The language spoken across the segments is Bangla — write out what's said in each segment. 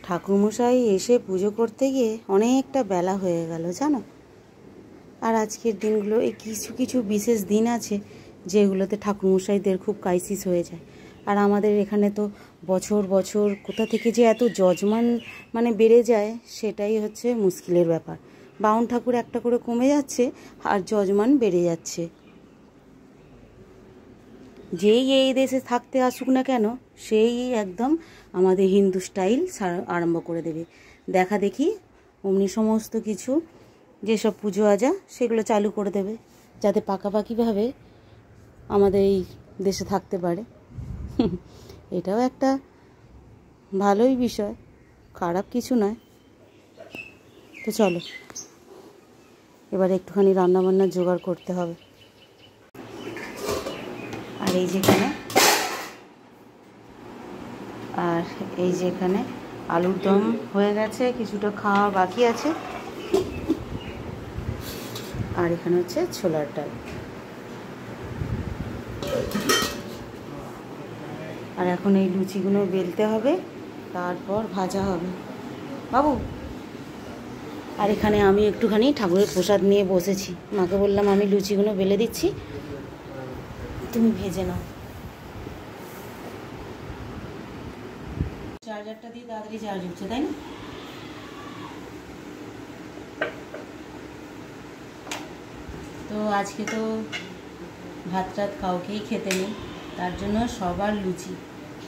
ঠাকুরমশাই এসে পুজো করতে গিয়ে অনেকটা বেলা হয়ে গেল জানো। আর আজকের দিনগুলো এই কিছু কিছু বিশেষ দিন আছে যেগুলোতে ঠাকুরমশাইদের খুব ক্রাইসিস হয়ে যায়। আর আমাদের এখানে তো বছর বছর কোথা থেকে যে এত যজমান মানে বেড়ে যায় সেটাই হচ্ছে মুশকিলের ব্যাপার। বাউন ঠাকুর একটা করে কমে যাচ্ছে আর যজমান বেড়ে যাচ্ছে। যেই এই দেশে থাকতে আসুক না কেন সেই একদম আমাদের হিন্দু স্টাইল আরম্ভ করে দেবে। দেখা দেখি অমনি সমস্ত কিছু যেসব পুজো আজা সেগুলো চালু করে দেবে যাতে পাকাপাকিভাবে আমাদের এই দেশে থাকতে পারে। এটাও একটা ভালোই বিষয়, খারাপ কিছু নয়। তো চলো এবার একটুখানি রান্নাবান্নার জোগাড় করতে হবে। আর এই যেখানে আলুর দম হয়ে গেছে, কিছুটা খাওয়া বাকি আছে। আর এখানে হচ্ছে ছোলার ডাল। আর এখন এই লুচিগুলো বেলতে হবে, তারপর ভাজা হবে বাবু। আর এখানে আমি একটুখানি ঠাকুরের প্রসাদ নিয়ে বসেছি। মাকে বললাম আমি লুচিগুলো বেলে দিচ্ছি, তুমি ভেজে নাও। চার্জারটা দিয়ে তাড়াতাড়ি চার্জ হচ্ছে, তাই না? তো আজকে তো ভাত টাত কাউকেই খেতে নেই, তার জন্য সবার লুচি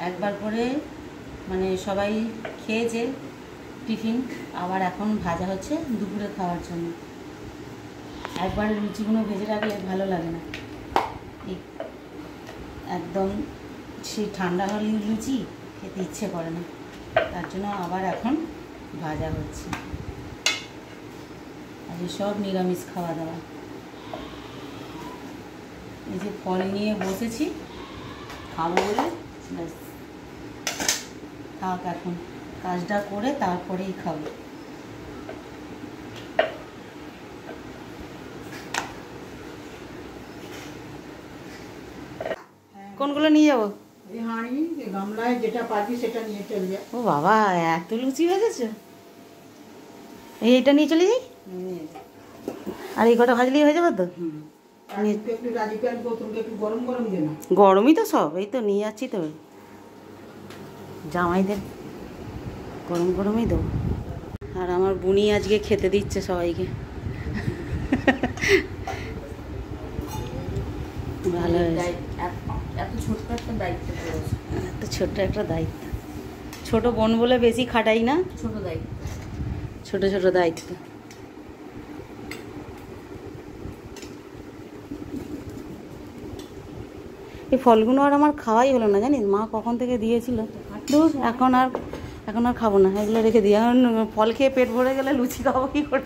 একবার করে মানে সবাই খেয়েছে টিফিন, আবার এখন ভাজা হচ্ছে দুপুরে খাওয়ার জন্য। একবারে লুচিগুলো ভেজে রাখলে ভালো লাগে না, একদম সেই ঠান্ডা হলে লুচি খেতে ইচ্ছে করে না, তার জন্য আবার এখন ভাজা হচ্ছে। আর সব নিরামিষ খাওয়া দাওয়া। এই যে ফল নিয়ে বসেছি খাবো বলে, থাক এখন কাজটা করে তারপরেই খাবো। কোনগুলো নিয়ে যাবো? গামলায় যেটা পাবি সেটা নিয়ে চলে যায়। ও বাবা, এত লুচি ভেজেছো! এইটা নিয়ে চলে যাই। আর এই কটা ভাজলেই হয়ে যাবে তো? গরমই তো সব, এই তো নিয়ে যাচ্ছি তো, জামাইদের গরম গরমই দেবো। আর আমার বুনি আজকে খেতে দিচ্ছে সবাইকে, ভালো হয়েছে। এত ছোট্ট একটা দায়িত্ব, এত ছোট্ট একটা দায়িত্ব। ছোট বোন বলে বেশি খাটাই না, ছোট দায়িত্ব, ছোট ছোট দায়িত্ব। এই ফলগুলো আর আমার খাওয়াই হলো না জানিস, মা কখন থেকে দিয়েছিল। দূর, এখন আর খাবো না, এগুলো রেখে দিই। এখন ফল খেয়ে পেট ভরে গেলে লুচি খাবো কি করে?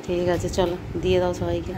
ঠিক আছে চলো দিয়ে দাও সবাইকে।